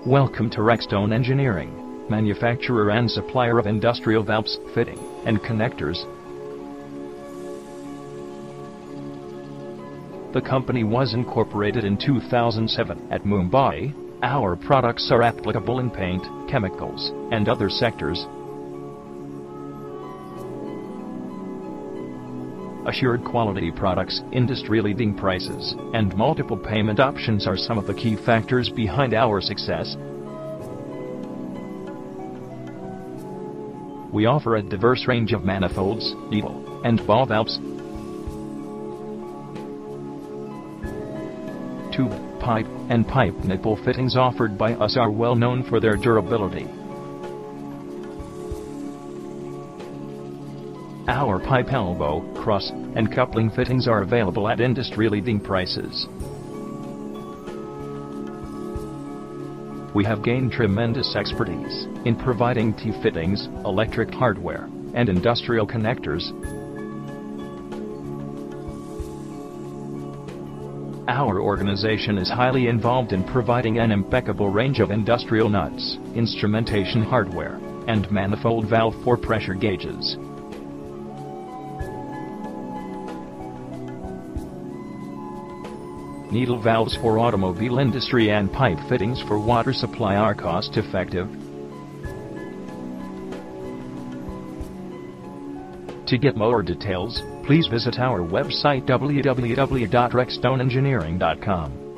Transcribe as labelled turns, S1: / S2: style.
S1: Welcome to Rextone Engineering, manufacturer and supplier of industrial valves, fitting, and connectors. The company was incorporated in 2007 at Mumbai. Our products are applicable in paint, chemicals, and other sectors. Assured quality products, industry-leading prices, and multiple payment options are some of the key factors behind our success. We offer a diverse range of manifolds, needle, and ball valves, tube, pipe, and pipe nipple fittings offered by us are well known for their durability. Our pipe elbow, cross, and coupling fittings are available at industry-leading prices. We have gained tremendous expertise in providing T-fittings, electric hardware, and industrial connectors. Our organization is highly involved in providing an impeccable range of industrial nuts, instrumentation hardware, and manifold valve for pressure gauges. Needle valves for automobile industry and pipe fittings for water supply are cost-effective. To get more details, please visit our website www.rexstoneengineering.com.